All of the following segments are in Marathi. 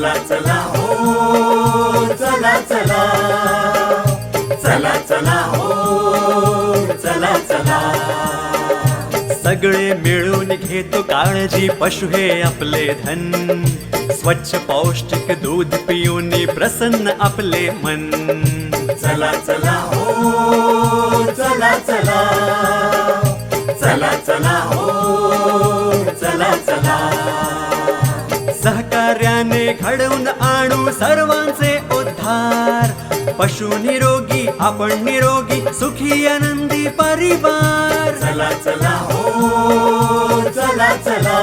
चला चला हो चला चला चला चला हो चला चला। सगळे मिळून घेतो काळजी, पशु हे आपले धन, स्वच्छ पौष्टिक दूध पिऊन प्रसन्न आपले मन। चला चला हो चला चला चला चला हो चला चला। सहकार्याने घडवून आणू सर्वांचे उद्धार, पशु निरोगी आपण निरोगी सुखी आनंदी परिवार। चला चला हो चला चला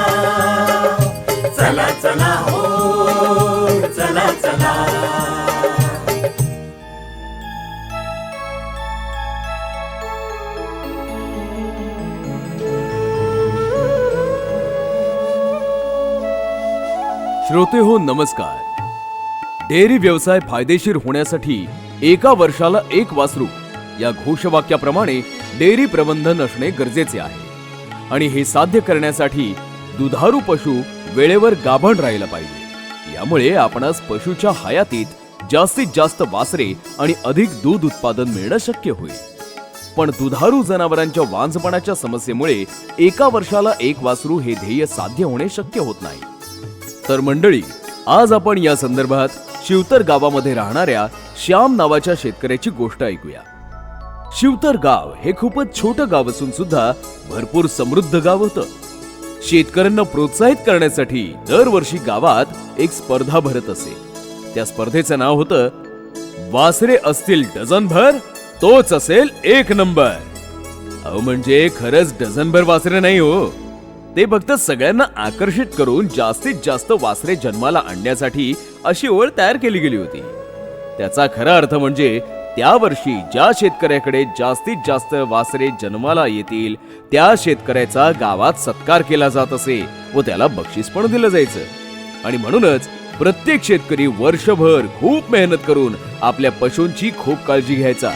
चला चला हो चला चला। श्रोते हो नमस्कार। डेअरी व्यवसाय फायदेशीर होण्यासाठी एका वर्षाला एक वासरू या घोषवाक्याप्रमाणे डेअरी प्रबंधन असणे गरजेचे आहे आणि हे साध्य करण्यासाठी दुधारू पशु वेळेवर गाभण राहिला पाहिजे। यामुळे आपणास पशुच्या हयातीत जास्तीत जास्त वासरे आणि अधिक दूध उत्पादन मिळणं शक्य होईल। पण दुधारू जनावरांच्या वांझपणाच्या समस्येमुळे एका वर्षाला एक वासरू हे ध्येय साध्य होणे शक्य होत नाही। तर मंडळी, आज आपण या संदर्भात शिवतर गावामध्ये राहणाऱ्या श्याम नावाच्या शेतकऱ्याची गोष्ट ऐकूया। शिवतर गाव हे खूपच छोटं गाव असून सुद्धा भरपूर समृद्ध गाव होतं। शेतकऱ्यांना प्रोत्साहित करण्यासाठी दरवर्षी गावात एक स्पर्धा भरत असे। त्या स्पर्धेचं नाव होतं वासरे असतील डझनभर तोच असेल एक नंबर। अहो म्हणजे खरंच डझनभर वासरे नाही हो, ते फक्त सगळ्यांना आकर्षित करून जास्तीत जास्त वासरे जन्माला आणण्यासाठी अशी ओळ तयार केली गेली होती। त्याचा खरा अर्थ म्हणजे त्या वर्षी ज्या शेतकऱ्याकडे जास्तीत जास्त वासरे जन्माला येतील त्या शेतकऱ्याचा गावात सत्कार केला जात असे व त्याला बक्षीस पण दिलं जायचं। आणि म्हणूनच प्रत्येक शेतकरी वर्षभर खूप मेहनत करून आपल्या पशूंची खूप काळजी घ्यायचा।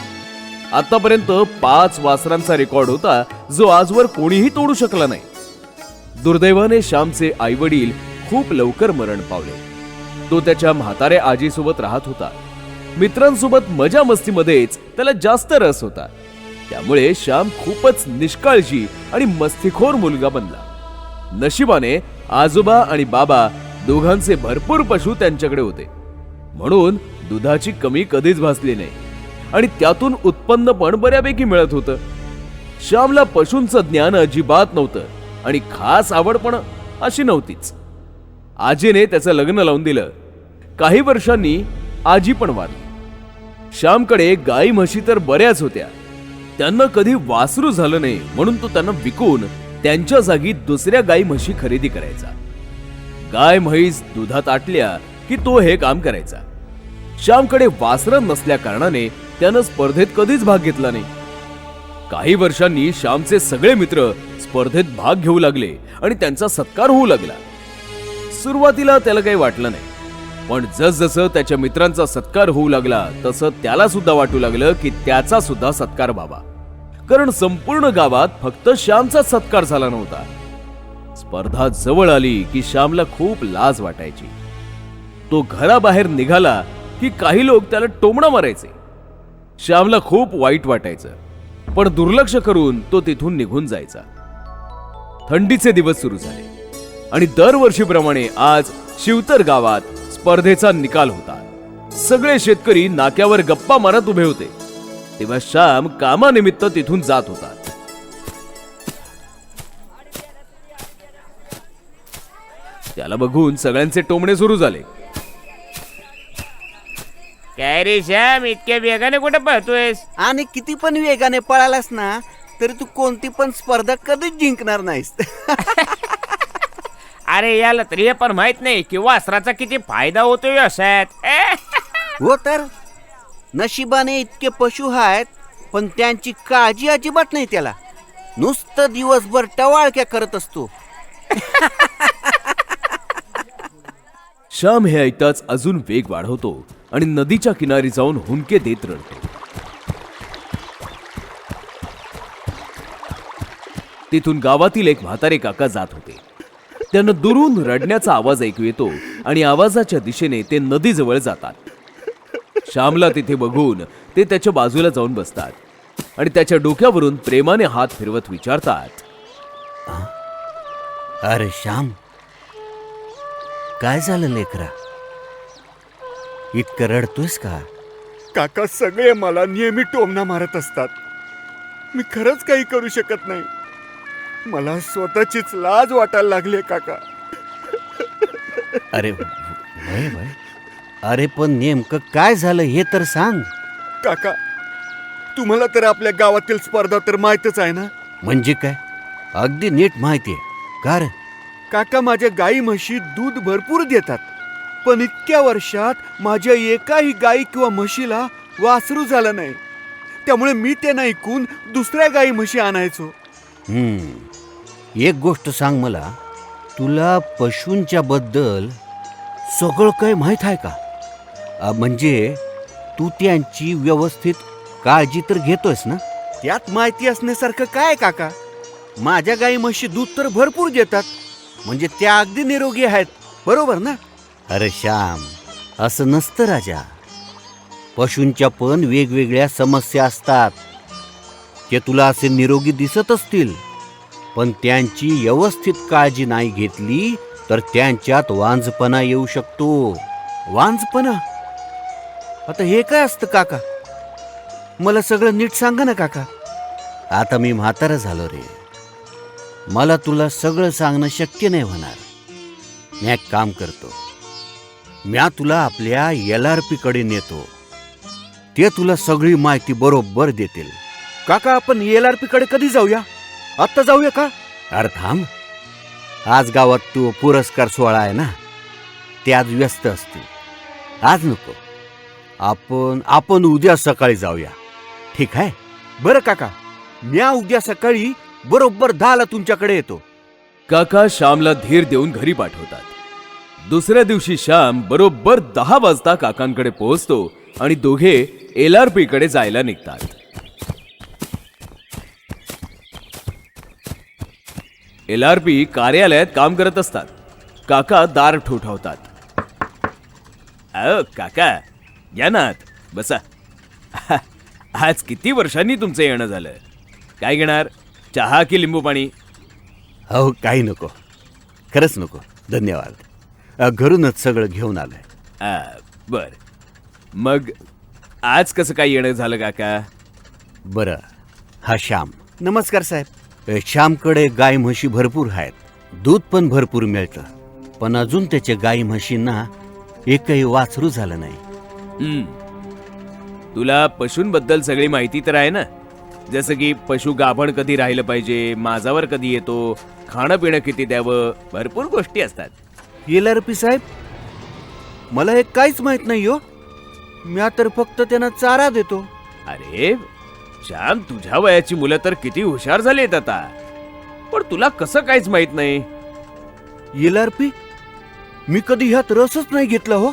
आतापर्यंत 5 वासरांचा रेकॉर्ड होता जो आजवर कोणीही तोडू शकला नाही। दुर्दैवाने श्यामचे आई वडील खूप लवकर मरण पावले। तो त्याच्या म्हाताऱ्या आजीसोबत राहत होता। मित्रांसोबत मजा मस्तीमध्येच त्याला जास्त रस होता। त्यामुळे श्याम खूपच निष्काळजी आणि मस्तीखोर मुलगा बनला। नशिबाने आजोबा आणि बाबा दोघांचे भरपूर पशु त्यांच्याकडे होते, म्हणून दुधाची कमी कधीच भासली नाही आणि त्यातून उत्पन्न पण बऱ्यापैकी मिळत होतं। श्यामला पशूंचं ज्ञान अजिबात नव्हतं आणि खास आवड पण अशी नव्हतीच। आजीने त्याचं लग्न लावून दिलं। काही वर्षांनी आजी पण वारली। श्यामकडे गाई म्हशी तर बऱ्याच होत्या, त्यांना कधी वासरू झालं नाही म्हणून तो त्यांना विकून त्यांच्या जागी दुसऱ्या गाई म्हशी खरेदी करायचा। गाय म्हैस दुधात आटल्या की तो हे काम करायचा। श्यामकडे वासरं नसल्या कारणाने त्यानं स्पर्धेत कधीच भाग घेतला नाही। काही वर्षांनी श्यामचे सगळे मित्र स्पर्धेत भाग घेऊ लागले आणि त्यांचा सत्कार होऊ लागला। सुरुवातीला त्याला काही वाटलं नाही, पण जसजसं त्याच्या मित्रांचा सत्कार होऊ लागला तसं त्याला सुद्धा वाटू लागलं की त्याचा सुद्धा सत्कार व्हावा, कारण संपूर्ण गावात फक्त श्यामचा सत्कार झाला नव्हता। स्पर्धा जवळ आली की श्यामला खूप लाज वाटायची। तो घराबाहेर निघाला की काही लोक त्याला टोमणा मारायचे। श्यामला खूप वाईट वाटायचं, पण दुर्लक्ष करून तो तिथून निघून जायचा। थंडीचे दिवस सुरू झाले आणि दरवर्षीप्रमाणे आज शिवतर गावात स्पर्धेचा निकाल होता। सगळे शेतकरी नाक्यावर गप्पा मारत उभे होते। तेव्हा श्याम कामानिमित्त तिथून जात होता। त्याला बघून सगळ्यांचे टोमणे सुरू झाले। काय रे श्याम, इतक्या वेगाने कुठे पळतोयस? आणि किती पण वेगाने पळालास ना तरी तू कोणती पण स्पर्धा कधीच जिंकणार नाहीस। अरे याला तरी हे पण माहित नाही की वासराचा किती फायदा होतो व्यवसायात। हो तर नशिबाने इतके पशु आहेत पण त्यांची काळजी अजिबात नाही त्याला। नुसतं दिवसभर टवाळक्या करत असतो। श्याम हे ऐकताच अजून वेग वाढवतो आणि नदीच्या किनारी जाऊन हुंदके देत रडतो। तिथून गावातील एक म्हातारे काका जात होते। त्यांना दुरून रडण्याचा आवाज ऐकू येतो आणि आवाजाच्या दिशेने ते नदीजवळ जातात. श्यामला तिथे बघून ते त्याच्या बाजूला जाऊन बसतात आणि त्याच्या डोक्यावरून प्रेमाने हात फिरवत विचारतात, अरे श्याम, काय झालं लेकरा? इतकं रडतोयस का? काका सगळे मला नेहमी टोमणा मारत असतात. मी खरंच काही करू शकत नाही. मला स्वतःचीच लाज वाटायला लागली काका. अरे वय वय, अरे पण नेमकं काय झालं हे तर सांग. काका, तुम्हाला तर आपल्या गावातील स्पर्धा तर माहीतच आहे ना. म्हणजे काय? अगदी नीट माहितीये. का रे? काका, माझ्या गाई म्हशी दूध भरपूर देतात, पण इतक्या वर्षात माझ्या एकाही गाई किंवा म्हशीला वासरू झालं नाही. त्यामुळे मी ते ऐकून दुसऱ्या गाई म्हशी आणायचो. एक गोष्ट सांग मला, तुला पशूंच्या बद्दल सगळं काही माहीत आहे का? म्हणजे तू त्यांची व्यवस्थित काळजी तर घेतोयस ना? त्यात माहिती असण्यासारखं काय काका? माझ्या गाई म्हशी दूध तर भरपूर देतात, म्हणजे त्या अगदी निरोगी आहेत, बरोबर ना? अरे श्याम, असं नसतं राजा. पशूंच्या पण वेगवेगळ्या समस्या असतात. ते तुला असे निरोगी दिसत असतील, पण त्यांची व्यवस्थित काळजी नाही घेतली तर त्यांच्यात वांझपणा येऊ शकतो. वांझपणा? आता हे काय असतं काका? मला सगळं नीट सांगा ना काका. आता मी म्हातारा झालो रे, मला तुला सगळं सांगणं शक्य नाही होणार. मी एक काम करतो, म्या तुला आपल्या LRP कडे नेतो. ते तुला सगळी माहिती बरोबर देतील. काका, आपण LRP कडे कधी जाऊया? आत्ता जाऊया का? अरे थांब, आज गावात तू पुरस्कार सोहळा आहे ना, ते आज व्यस्त असतील. आज नको, आपण उद्या सकाळी जाऊया. ठीक आहे? बरं काका, म्या उद्या सकाळी बरोबर 10ला तुमच्याकडे येतो. काका श्यामला धीर देऊन घरी पाठवतात. दुसऱ्या दिवशी श्याम बरोबर 10 वाजता काकांकडे पोहोचतो आणि दोघे LRP कडे जायला निघतात. LRP कार्यालयात काम करत असतात. काका दार ठोठावतात. काका, या ना आत, बसा. आज किती वर्षांनी तुमचं येणं झालं. काय घेणार, चहा की लिंबू पाणी? हो, काही नको, खरंच नको, धन्यवाद. घरूनच सगळं घेऊन आलंय. बर, मग आज कसं काय येणं झालं काका? बरं, हा श्याम. नमस्कार साहेब. श्यामकडे गाय म्हशी भरपूर आहेत, दूध पण भरपूर मिळतं, पण अजून त्याच्या गाई म्हशींना एकही वासरू झालं नाही. तुला पशूंबद्दल सगळी माहिती तर आहे ना? जसं की पशु गाभण कधी राहिलं पाहिजे, माझावर कधी येतो, खाणं पिणं किती द्यावं, भरपूर गोष्टी असतात. LRP साहेब, मला हे काहीच माहित नाही हो. म्या तर फक्त त्यांना चारा देतो. अरे श्याम, तुझ्या वयाची मुलं तर किती हुशार झालीत आता, पण तुला कसं काहीच माहित नाही? LRP, मी कधी ह्यात रसच नाही घेतला हो.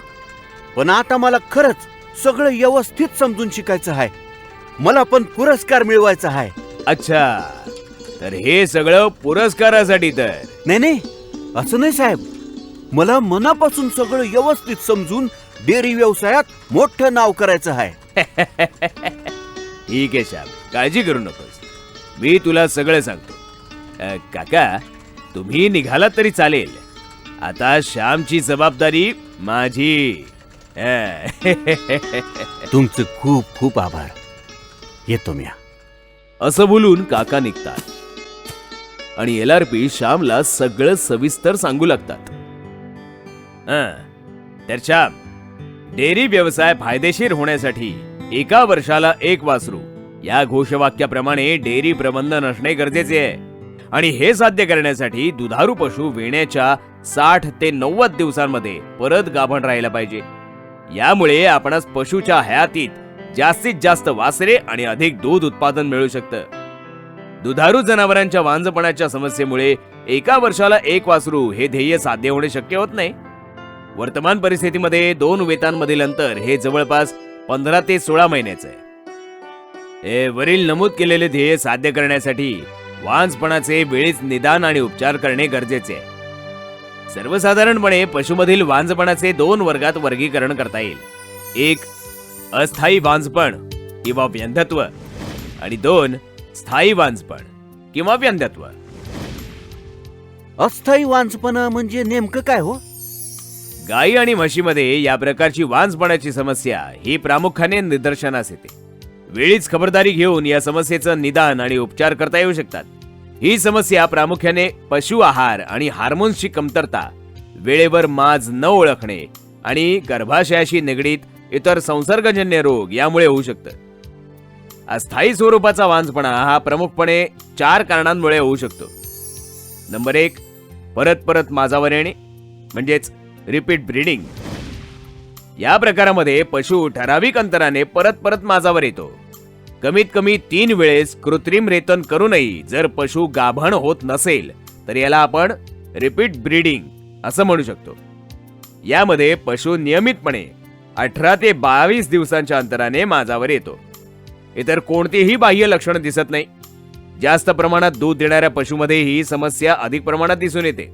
पण आता मला खरंच सगळं व्यवस्थित समजून शिकायचं आहे. मला पण पुरस्कार मिळवायचा आहे. अच्छा, तर हे सगळं पुरस्कारासाठी? तर नाही, असं नाही साहेब. मला मनापासून सगळं व्यवस्थित समजून डेअरी व्यवसायात मोठं नाव करायचं आहे. ठीक आहे श्याम, काळजी करू नकोस, मी तुला सगळं सांगतो. काका, तुम्ही निघालात तरी चालेल. आता श्यामची जबाबदारी माझी. तुमचे खूप खूप आभार. येतो म्या. असं बोलून काका निघतात आणि LRP श्यामला सगळं सविस्तर सांगू लागतात. तर श्याम, डेअरी व्यवसाय फायदेशीर होण्यासाठी 1 वर्षाला 1 वासरू या घोषवाक्याप्रमाणे डेअरी प्रबंधन असणे गरजेचे आहे. आणि हे साध्य करण्यासाठी दुधारू पशु विण्याच्या 60 ते 90 दिवसांमध्ये परत गाभण राहायला पाहिजे. यामुळे आपणास पशुच्या हयातीत जास्तीत जास्त वासरे आणि अधिक दूध उत्पादन मिळू शकतं. दुधारू जनावरांच्या वांझपणाच्या समस्येमुळे 1 वर्षाला 1 वासरू हे ध्येय साध्य होणे शक्य होत नाही. वर्तमान परिस्थितीमध्ये 2 वेतांमधील अंतर हे जवळपास 15 ते 16 महिन्याचं आहे. हे वरील नमूद केलेले ध्येय साध्य करण्यासाठी वांझपणाचे वेळीच निदान आणि उपचार करणे गरजेचे आहे. सर्वसाधारणपणे पशुमधील वांझपणाचे 2 वर्गात वर्गीकरण करता येईल. 1 अस्थायी वांझपण किंवा व्यंधत्व आणि 2 स्थायी वांझपण किंवा व्यंधत्व. अस्थायी वांझपणा म्हणजे नेमकं काय हो? गायी आणि म्हशीमध्ये या प्रकारची वांझपणाची समस्या ही प्रामुख्याने निदर्शनास येते. वेळीच खबरदारी घेऊन या समस्येचं निदान आणि उपचार करता येऊ शकतात. ही समस्या प्रामुख्याने पशु आहार आणि हार्मोन्सची कमतरता, वेळेवर माज न ओळखणे आणि गर्भाशयाशी निगडीत इतर संसर्गजन्य रोग यामुळे होऊ शकतं. अस्थायी स्वरूपाचा वांझपणा हा प्रमुखपणे 4 कारणांमुळे होऊ शकतो. नंबर 1 परत परत माजावर येणे म्हणजेच रिपीट ब्रीडिंग. या प्रकारामध्ये पशु ठराविक अंतराने परत परत माजावर येतो. कमीत कमी 3 वेळेस कृत्रिम रेतन करूनही जर पशु गाभण होत नसेल तर याला आपण रिपीट ब्रीडिंग असं म्हणू शकतो. यामध्ये पशु नियमितपणे 18 ते 22 दिवसांच्या अंतराने माजावर येतो. इतर कोणतीही बाह्य लक्षणं दिसत नाही. जास्त प्रमाणात दूध देणाऱ्या पशुमध्ये ही समस्या अधिक प्रमाणात दिसून येते.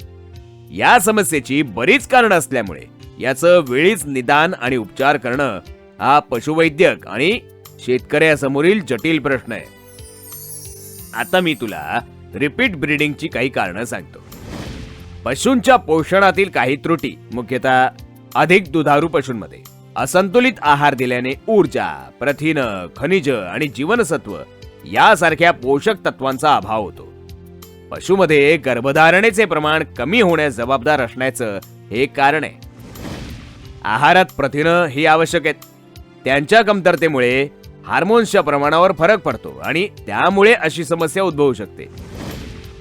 या समस्येची बरीच कारणं असल्यामुळे याचं वेळीच निदान आणि उपचार करणं हा पशुवैद्यक आणि शेतकऱ्यासमोरील जटिल प्रश्न आहे. आता मी तुला रिपीट ब्रीडिंगची काही कारणं सांगतो. पशूंच्या पोषणातील काही त्रुटी, मुख्यतः अधिक दुधारू पशूंमध्ये असंतुलित आहार दिल्याने ऊर्जा, प्रथिनं, खनिज आणि जीवनसत्व यासारख्या पोषक तत्वांचा अभाव होतो. पशुमध्ये गर्भधारणेचे प्रमाण कमी होण्यास जबाबदार असण्याचं हे कारण आहे. आहारात प्रथिनं ही आवश्यक आहेत. त्यांच्या कमतरतेमुळे हार्मोन्सच्या प्रमाणावर फरक पडतो आणि त्यामुळे अशी समस्या उद्भवू शकते.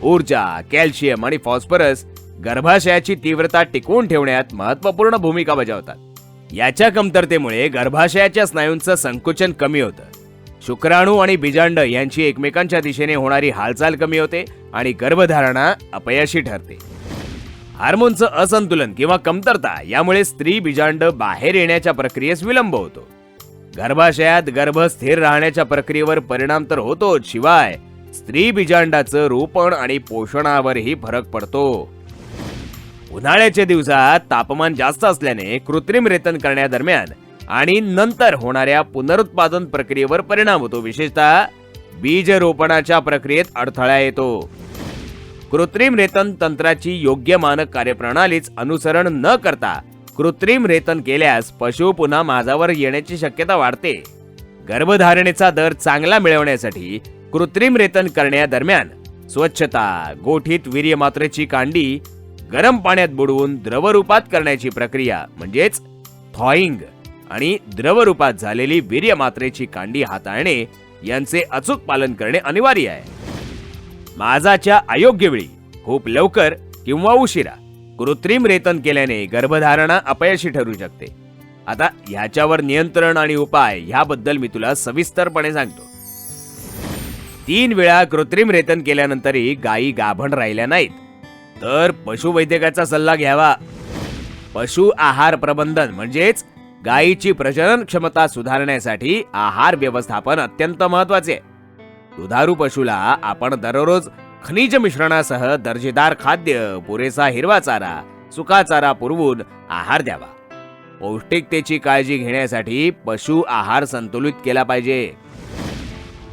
ऊर्जा, कॅल्शियम आणि फॉस्फरस गर्भाशयाची तीव्रता टिकवून ठेवण्यात महत्त्वपूर्ण भूमिका बजावतात. याच्या कमतरतेमुळे गर्भाशयाच्या स्नायूंचं संकुचन कमी होतं. शुक्राणू आणि बीजांड यांची एकमेकांच्या दिशेने होणारी हालचाल कमी होते आणि गर्भधारणा अपयशी ठरते. हार्मोनचं असंतुलन किंवा कमतरता यामुळे स्त्री बीजांड बाहेर येण्याच्या प्रक्रियेस विलंब होतो. गर्भाशयात गर्भ स्थिर राहण्याच्या प्रक्रियेवर परिणाम तर होतोच, शिवाय स्त्री बीजांडाचं रोपण आणि पोषणावरही फरक पडतो. उन्हाळ्याच्या दिवसात तापमान जास्त असल्याने कृत्रिम रेतन करण्यादरम्यान आणि नंतर होणाऱ्या पुनरुत्पादन प्रक्रियेवर परिणाम होतो. विशेषतः बीज रोपणाच्या प्रक्रियेत अडथळा येतो. कृत्रिम रेतन तंत्राची योग्य मानक कार्यप्रणालीच अनुसरण न करता कृत्रिम रेतन केल्यास पशु पुन्हा माजावर येण्याची शक्यता वाढते. गर्भधारणेचा दर चांगला मिळवण्यासाठी कृत्रिम रेतन करण्यादरम्यान स्वच्छता, गोठीत वीर्यमात्रेची कांडी गरम पाण्यात बुडवून द्रवरूपात करण्याची प्रक्रिया म्हणजेच थॉईंग आणि द्रवरूपात झालेली वीर्यमात्रेची कांडी हाताळणे यांचे अचूक पालन करणे अनिवार्य आहे. माजाच्या अयोग्य वेळी, खूप लवकर किंवा उशिरा कृत्रिम रेतन केल्याने गर्भधारणा अपयशी ठरू शकते. आता ह्याच्यावर नियंत्रण आणि उपाय ह्याबद्दल मी तुला सविस्तरपणे सांगतो. 3 वेळा कृत्रिम रेतन केल्यानंतरही गायी गाभण राहिल्या नाहीत तर पशुवैद्यकाचा सल्ला घ्यावा. पशु आहार प्रबंधन म्हणजेच गायीची प्रजनन क्षमता सुधारण्यासाठी आहार व्यवस्थापन अत्यंत महत्वाचे आहे. दुधारू पशुला आपण दररोज खनिज मिश्रणासह दर्जेदार खाद्य, पुरेसा हिरवा चारा, सुका चारा पुरवून आहार द्यावा. पौष्टिकतेची काळजी घेण्यासाठी पशु आहार संतुलित केला पाहिजे.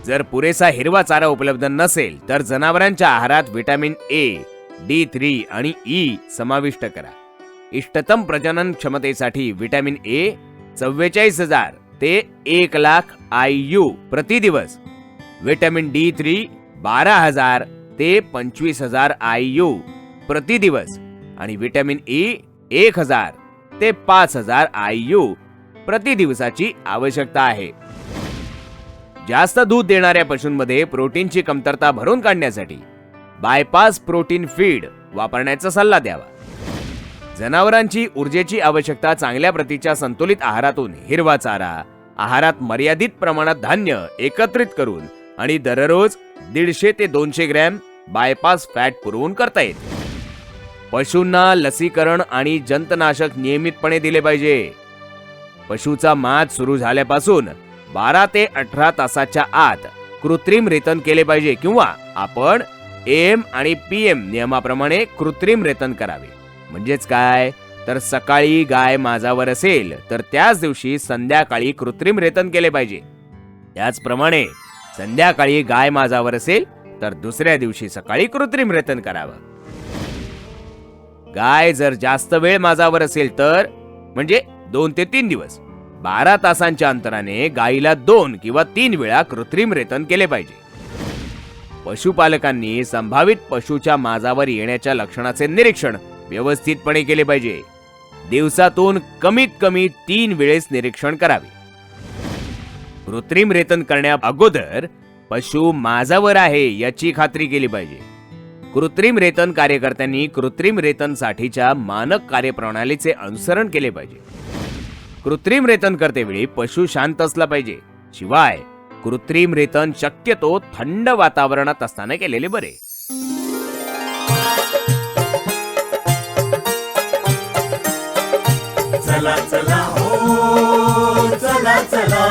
जर पुरेसा हिरवा चारा उपलब्ध नसेल तर जनावरांच्या आहारात विटॅमिन ए, D3 आणि ई समाविष्ट करा. इष्टतम प्रजनन क्षमतेसाठी विटॅमिन ए 44,000 ते 1,00,000 IU प्रति दिवस, विटॅमिन D3 12,000 ते 25,000 IU प्रति दिवस आणि विटॅमिन ई 1,000 ते 5,000 IU प्रति दिवसाची आवश्यकता आहे. जास्त दूध देणाऱ्या पशूंमध्ये प्रोटीनची कमतरता भरून काढण्यासाठी बायपास प्रोटीन फीड वापरण्याचा सल्ला द्यावा. जनावरांची ऊर्जेची आवश्यकता चांगल्या प्रतीच्या संतुलित आहारातून हिरवा चारा, आहारात मर्यादित प्रमाणात धान्य एकत्रित करून आणि दररोज 150 ते 200 ग्रॅम बायपास फॅट पुरवून करता येते. पशूंना लसीकरण आणि जंतनाशक नियमितपणे दिले पाहिजे. पशूचा माज सुरू झाल्यापासून 12 ते 18 तासाच्या आत कृत्रिम रेतन केले पाहिजे किंवा आपण AM आणि PM नियमाप्रमाणे कृत्रिम रेतन करावे. म्हणजेच काय, तर सकाळी गाय माझावर असेल तर त्याच दिवशी संध्याकाळी कृत्रिम रेतन केले पाहिजे. त्याचप्रमाणे संध्याकाळी गाय माझावर असेल तर दुसऱ्या दिवशी सकाळी कृत्रिम रेतन करावं. गाय जर जास्त वेळ माझावर असेल तर म्हणजे 2 ते 3 दिवस 12 तासांच्या अंतराने गायीला 2 किंवा 3 वेळा कृत्रिम रेतन केले पाहिजे. पशुपालकांनी संभावित पशुच्या माझावर येण्याच्या लक्षणाचे निरीक्षण व्यवस्थितपणे केले पाहिजे. दिवसातून कमीत कमी 3 वेळेस निरीक्षण करावे. कृत्रिम रेतन करण्या अगोदर पशु माझावर आहे याची खात्री केली पाहिजे. कृत्रिम रेतन कार्यकर्त्यांनी कृत्रिम रेतन साठीच्या मानक कार्यप्रणालीचे अनुसरण केले पाहिजे. कृत्रिम रेतन करतेवेळी पशु शांत असला पाहिजे. शिवाय कृत्रिम रेतन शक्यतो थंड वातावरणात असताना केलेले बरे. चला चला हो चला चला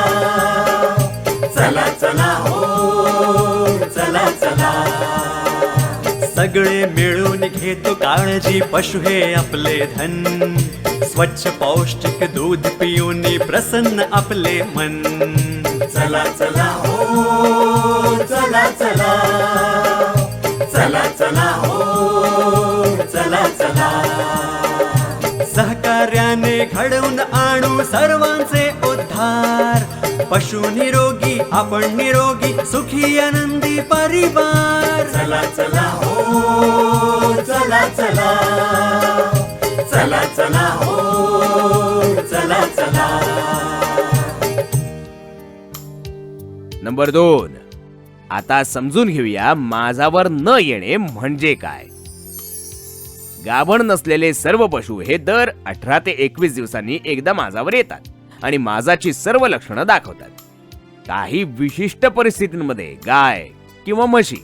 चला चला हो चला चला. सगळे मिळून घेतो काळजी, पशु हे आपले धन. स्वच्छ पौष्टिक दूध पिऊन प्रसन्न आपले मन. चला चला हो चला चला चला चला हो चला चला. सहकार्याने घडवून आणू सर्वांचे उद्धार. पशु निरोगी आपण निरोगी सुखी आनंदी परिवार. चला चला हो चला चला चला चला हो चला चला. नंबर 2, आता समजून घेऊया माझावर न येणे म्हणजे काय. गाभण नसलेले सर्व पशु हे दर 18 ते 21 दिवसांनी एकदा माझावर येतात आणि माझाची सर्व लक्षणं दाखवतात. काही विशिष्ट परिस्थितींमध्ये गाय किंवा म्हशी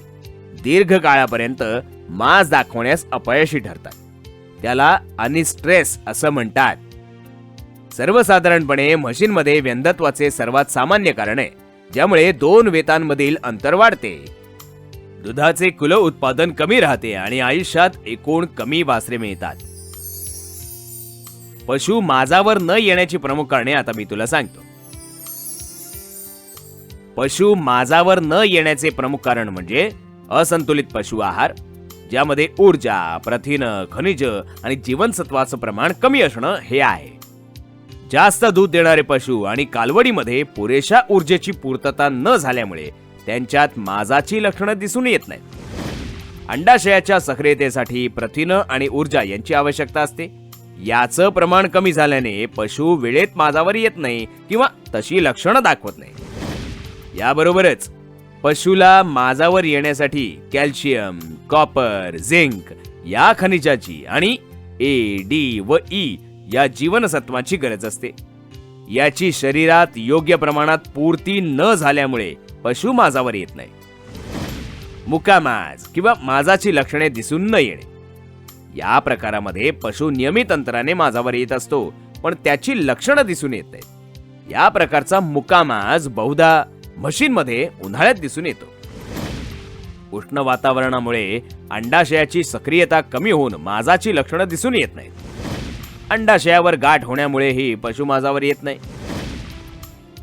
दीर्घ काळापर्यंत माज दाखवण्यास अपयशी ठरतात. त्याला अनिस्ट्रेस असं म्हणतात. सर्वसाधारणपणे म्हशींमध्ये व्यंधत्वाचे सर्वात सामान्य कारण आहे, ज्यामुळे 2 वेतांमधील अंतर वाढते. दुधाचे कुल उत्पादन कमी राहते आणि आयुष्यात एकूण कमी वासरे मिळतात. पशु माझावर न येण्याची प्रमुख कारणे आता मी तुला सांगतो. पशु माझावर न येण्याचे प्रमुख कारण म्हणजे असंतुलित पशु आहार, ज्यामध्ये ऊर्जा, प्रथिन, खनिज आणि जीवनसत्वाचं प्रमाण कमी असणं हे आहे. जास्त दूध देणारे पशु आणि कालवडीमध्ये पुरेशा ऊर्जेची पूर्तता न झाल्यामुळे त्यांच्यात माझाची लक्षणं दिसून येत नाहीत. अंडाशयाच्या सक्रियतेसाठी प्रथिन आणि ऊर्जा यांची आवश्यकता असते. याचं प्रमाण कमी झाल्याने पशु वेळेत माझावर येत नाही किंवा तशी लक्षणं दाखवत नाही. याबरोबरच पशुला माझावर येण्यासाठी कॅल्शियम, कॉपर, झिंक या खनिजाची आणि ए, डी व ई या जीवनसत्वाची गरज असते. याची शरीरात योग्य प्रमाणात पूर्ती न झाल्यामुळे पशु माझावर येत नाही. मुकामाज किंवा माझाची लक्षणे दिसून न येणे, या प्रकारामध्ये पशु नियमित अंतराने माझावर येत असतो पण त्याची लक्षणं दिसून येत नाहीत. या प्रकारचा मुकामाज बहुधा म्हशींमध्ये उन्हाळ्यात दिसून येतो. उष्ण वातावरणामुळे अंडाशयाची सक्रियता कमी होऊन माझाची लक्षणं दिसून येत नाहीत. अंडाशयावर गाठ होण्यामुळेही पशु माझावर येत नाही.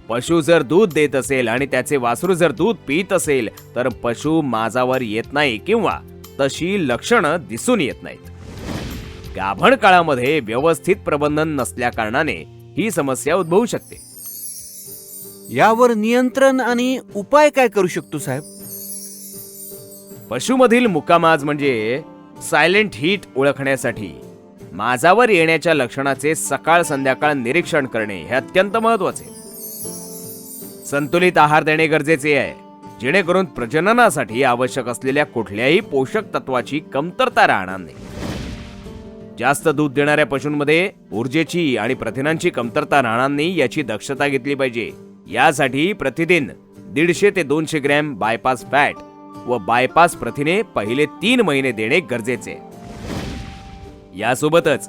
पशु जर दूध देत असेल आणि त्याचे वासरू जर दूध पित असेल तर पशु माझावर येत नाही किंवा तशी लक्षणं दिसून येत नाहीत. गाभण काळामध्ये व्यवस्थित प्रबंधन नसल्या कारणाने ही समस्या उद्भवू शकते. यावर नियंत्रण आणि उपाय काय करू शकतो साहेब? पशुमधील मुकामाज म्हणजे सायलेंट हीट ओळखण्यासाठी माझावर येण्याच्या लक्षणाचे सकाळ संध्याकाळ निरीक्षण करणे हे अत्यंत महत्वाचे. संतुलित आहार देणे गरजेचे आहे, जेणेकरून प्रजननासाठी आवश्यक असलेल्या कुठल्याही पोषक तत्वाची कमतरता राहणार नाही. जास्त दूध देणाऱ्या पशूंमध्ये ऊर्जेची आणि प्रथिनांची कमतरता राहणार नाही याची दक्षता घेतली पाहिजे. यासाठी प्रतिदिन 150 ते 200 ग्रॅम बायपास फॅट व बायपास प्रथिने पहिले 3 महिने देणे गरजेचे. यासोबतच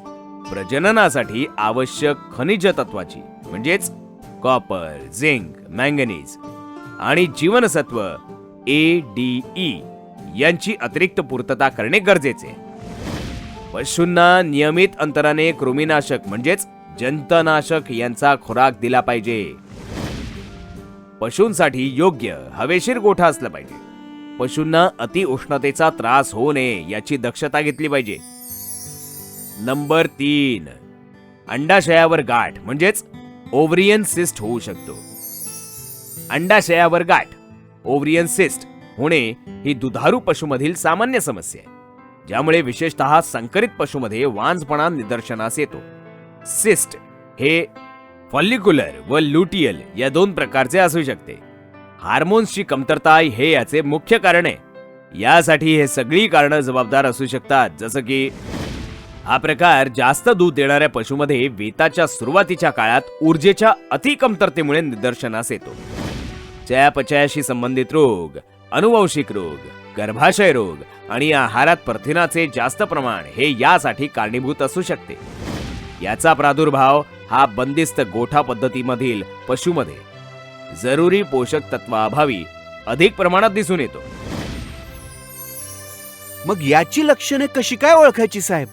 प्रजननासाठी आवश्यक खनिज तत्वाची म्हणजेच कॉपर, झिंक, मँगनीज आणि जीवनसत्व ए, डी, ई यांची अतिरिक्त पूर्तता करणे गरजेचे. पशूंना नियमित अंतराने कृमीनाशक म्हणजेच जंतनाशक यांचा खुराक दिला पाहिजे. पशूंसाठी योग्य हवेशीर गोठा असला पाहिजे. पशूंना अति उष्णतेचा त्रास होऊ नये याची दक्षता घेतली पाहिजे. नंबर 3, अंडाशयावर गाठ म्हणजेच ओव्हरियन सिस्ट होऊ शकतो. अंडाशयावर गाठ ओव्हरियन सिस्ट होणे ही दुधारू पशूमधील सामान्य समस्या आहे, ज्यामुळे विशेषतः संकरित पशूमध्ये वांझपणा निदर्शनास येतो. सिस्ट हे फॉलिक्युलर व लुटियल या 2 प्रकारचे असू शकते. हार्मोन्सची कमतरता हे याचे मुख्य कारण आहे. यासाठी हे सगळी कारणं जबाबदार असू शकतात, जसं की हा प्रकार जास्त दूध देणाऱ्या पशूमध्ये वेताच्या सुरुवातीच्या काळात ऊर्जेच्या अति कमतरतेमुळे निदर्शनास येतो. चयापचयाशी संबंधित रोग, अनुवंशिक रोग, गर्भाशय रोग आणि आहारात प्रथिनाचे जास्त प्रमाण हे यासाठी कारणीभूत असू शकते. याचा प्रादुर्भाव हा बंदिस्त गोठा पद्धतीमधील पशूमध्ये जरुरी पोषक तत्वाअभावी अधिक प्रमाणात दिसून येतो. मग याची लक्षणे कशी काय ओळखायची साहेब?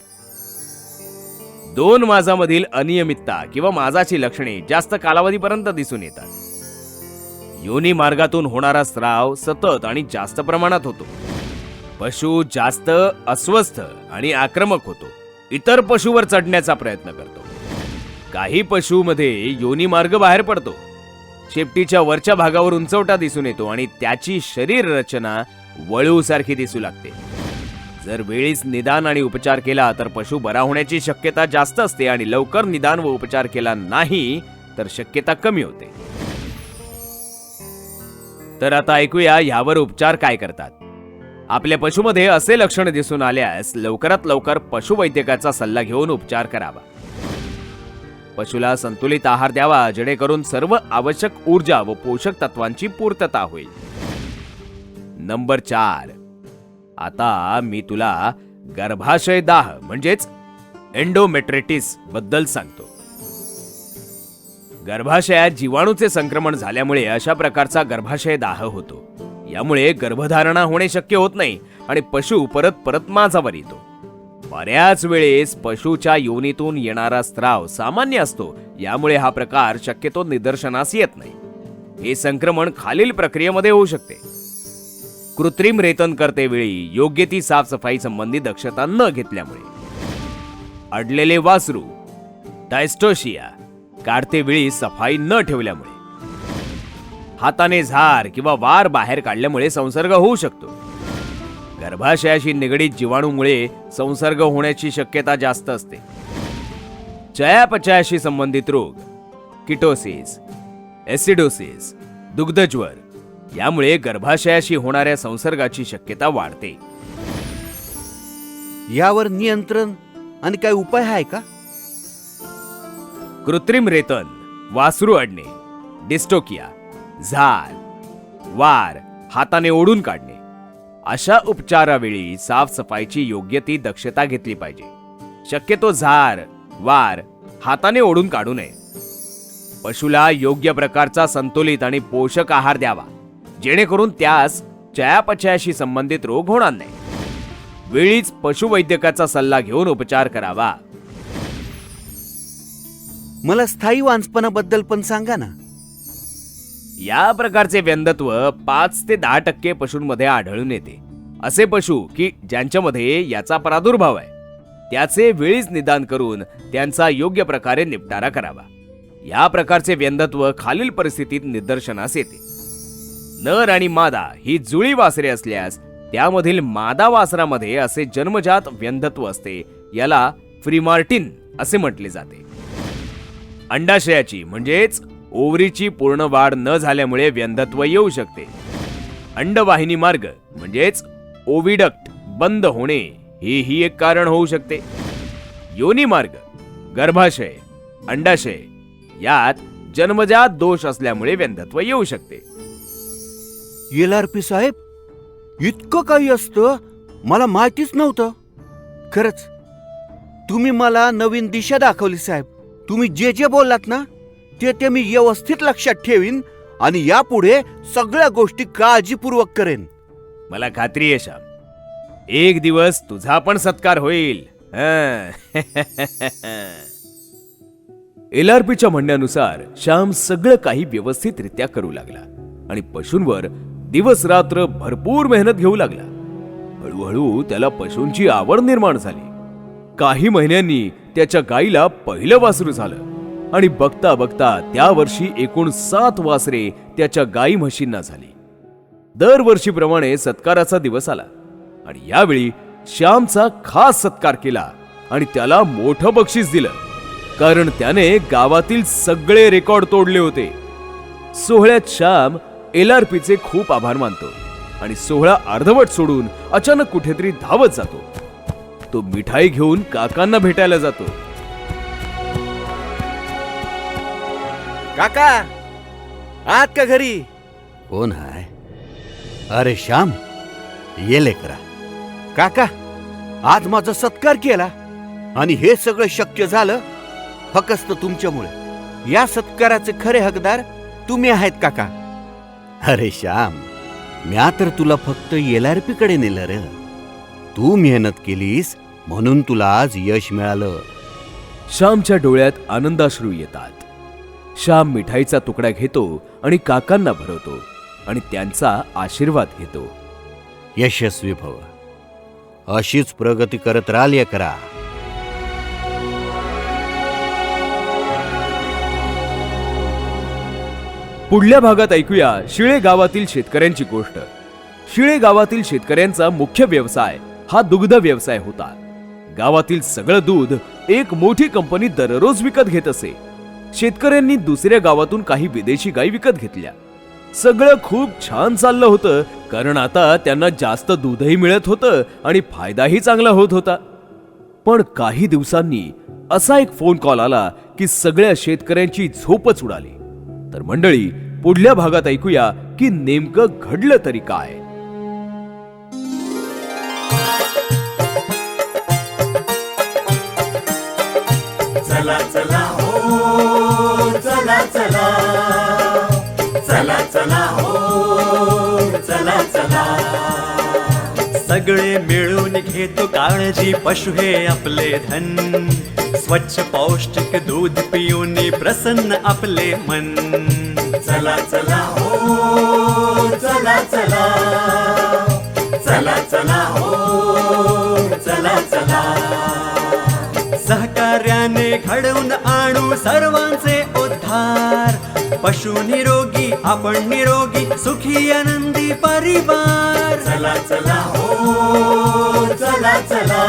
2 माजामधील अनियमितता किंवा माजाची लक्षणे जास्त कालावधीपर्यंत दिसून येतात. योनी मार्गातून होणारा स्राव सतत आणि जास्त प्रमाणात होतो. पशु जास्त अस्वस्थ आणि आक्रमक होतो. इतर पशूवर चढण्याचा प्रयत्न करतो. काही पशूमध्ये योनी मार्ग बाहेर पडतो. शेपटीच्या वरच्या भागावर उंचवटा दिसून येतो आणि त्याची शरीर रचना वळूसारखी दिसू लागते. जर वेळीच निदान आणि उपचार केला तर पशु बरा होण्याची शक्यता जास्त असते आणि लवकर निदान व उपचार केला नाही तर शक्यता कमी होते. तर आता ऐकूया यावर उपचार काय करतात. आपल्या पशुमध्ये असे लक्षण दिसून आल्यास लवकरात लवकर पशुवैद्यकाचा सल्ला घेऊन उपचार करावा. पशुला संतुलित आहार द्यावा, जेणेकरून सर्व आवश्यक ऊर्जा व पोषक तत्वांची पूर्तता होईल. नंबर 4, आता मी तुला गर्भाशय दाह म्हणजेच एंडोमेट्रिटिस बद्दल सांगतो. गर्भाशयात जीवाणूचे संक्रमण झाल्यामुळे अशा प्रकारचा गर्भाशय दाह होतो. यामुळे गर्भधारणा होणे शक्य होत नाही आणि पशु परत परत माजावर येतो. बऱ्याच वेळेस पशुच्या योनीतून येणारा स्राव सामान्य असतो. यामुळे हा प्रकार शक्यतो निदर्शनास येत नाही. हे संक्रमण खालील प्रक्रियेमध्ये होऊ शकते. कृत्रिम रेतन करतेवेळी योग्य ती साफसफाई संबंधी दक्षता न घेतल्यामुळे, अडलेले वासरू, डायस्टोशिया काढते वेळी सफाई न ठेवल्यामुळे, हाताने झार किंवा वार बाहेर काढल्यामुळे संसर्ग होऊ शकतो. गर्भाशयाशी निगडीत जीवाणूमुळे संसर्ग होण्याची शक्यता जास्त असते. चयापचयाशी संबंधित रोग, किटोसिस, ऍसिडोसिस, दुग्धज्वर यामुळे गर्भाशयाशी होणाऱ्या संसर्गाची शक्यता वाढते. यावर नियंत्रण आणि काय उपाय आहे का? कृत्रिम रेतन, वासरू अडणे, डिस्टोकिया, झार, वार हाताने ओढून काढणे अशा उपचारावेळी साफसफाईची योग्य ती दक्षता घेतली पाहिजे. शक्यतो झार, वार हाताने ओढून काढू नये. पशुला योग्य प्रकारचा संतुलित आणि पोषक आहार द्यावा, जेणेकरून त्यास चयापचयाशी संबंधित रोग होणार नाही. वेळीच पशुवैद्यकाचा सल्ला घेऊन उपचार करावा. मला स्थायी वांझपणाबद्दल पण सांगा ना. या प्रकारचे व्यंधत्व 5 ते 10% पशूंमध्ये आढळून येते. असे पशु की ज्यांच्यामध्ये याचा प्रादुर्भाव आहे त्याचे वेळीच निदान करून त्यांचा योग्य प्रकारे निपटारा करावा. या प्रकारचे व्यंधत्व खालील परिस्थितीत निदर्शनास येते. नर आणि मादा ही जुळी वासरे असल्यास त्यामधील मादा वासरामध्ये असे जन्मजात व्यंधत्व असते. याला फ्रीमार्टिन असे म्हटले जाते. अंडाशयाची म्हणजेच ओव्हरीची पूर्ण वाढ न झाल्यामुळे व्यंधत्व येऊ शकते. अंडवाहिनी मार्ग म्हणजेच ओव्हिडक्ट बंद होणे हेही एक कारण होऊ शकते. योनी मार्ग, गर्भाशय, अंडाशय यात जन्मजात दोष असल्यामुळे व्यंधत्व येऊ शकते. LRP साहेब, इतकं काही असतं मला माहितीच नव्हतं. खरंच तुम्ही मला नवीन दिशा दाखवली साहेब. तुम्ही जे जे बोललात ना ते मी व्यवस्थित लक्षात ठेवीन आणि यापुढे सगळ्या गोष्टी काळजीपूर्वक करेन. मला खात्री आहे श्याम, एक दिवस तुझा पण सत्कार होईल LRPच्या म्हणण्यानुसार श्याम सगळं काही व्यवस्थितरित्या करू लागला आणि पशूंवर दिवस रात्र भरपूर मेहनत घेऊ लागला. हळूहळू त्याला पशूंची आवड निर्माण झाली. काही महिन्यांनी त्याच्या गाईला पहिलं वासरू झालं आणि बघता बघता त्या वर्षी एकूण 7 वासरे त्याच्या गाई म्हशींना झाली. दरवर्षीप्रमाणे सत्काराचा दिवस आला आणि यावेळी श्यामचा खास सत्कार केला आणि त्याला मोठं बक्षीस दिलं, कारण त्याने गावातील सगळे रेकॉर्ड तोडले होते. सोहळ्यात श्याम LRPचे खूप आभार मानतो आणि सोहळा अर्धवट सोडून अचानक कुठेतरी धावत जातो. तो मिठाई घेऊन काकांना भेटायला जातो. काका आहात का घरी? कोण हाय? अरे श्याम, ये लेकरा. काका, आज माझा सत्कार केला आणि हे सगळं शक्य झालं फक्त तुमच्यामुळे. या सत्काराचे खरे हकदार तुम्ही आहेत काका. अरे श्याम, म्या तर तुला फक्त LRP कडे नेलं रे. तू मेहनत केलीस म्हणून तुला आज यश मिळालं. श्यामच्या डोळ्यात आनंदाश्रू येतात. श्याम मिठाईचा तुकडा घेतो आणि काकांना भरवतो आणि त्यांचा आशीर्वाद घेतो. यशस्वी भव. अशीच प्रगती करत राहा लेकरा. पुढल्या भागात ऐकूया शिळे गावातील शेतकऱ्यांची गोष्ट. शिळे गावातील शेतकऱ्यांचा मुख्य व्यवसाय हा दुग्ध व्यवसाय होता. गावातील सगळं दूध एक मोठी कंपनी दररोज विकत घेत असे. शेतकऱ्यांनी दुसऱ्या गावातून काही विदेशी गायी विकत घेतल्या. सगळं खूप छान चाललं होतं, कारण आता त्यांना जास्त दूधही मिळत होतं आणि फायदाही चांगला होत होता. पण काही दिवसांनी असा एक फोन कॉल आला की सगळ्या शेतकऱ्यांची झोपच उडाली. तर मंडळी, पुढल्या भागात ऐकूया की नेमकं घडलं तरी काय. चला चला हो चला चला चला चला हो चला चला. सगळे मिळून घेतो काळजी, पशु हे आपले धन. स्वच्छ पौष्टिक दूध पिऊन प्रसन्न आपले मन. चला चला हो चला चला चला चला हो चला चला. सहकार्याने घडवून आणू सर्वांचे उद्धार. पशु निरोगी, आपण निरोगी, सुखी आनंदी परिवार. चला चला हो चला चला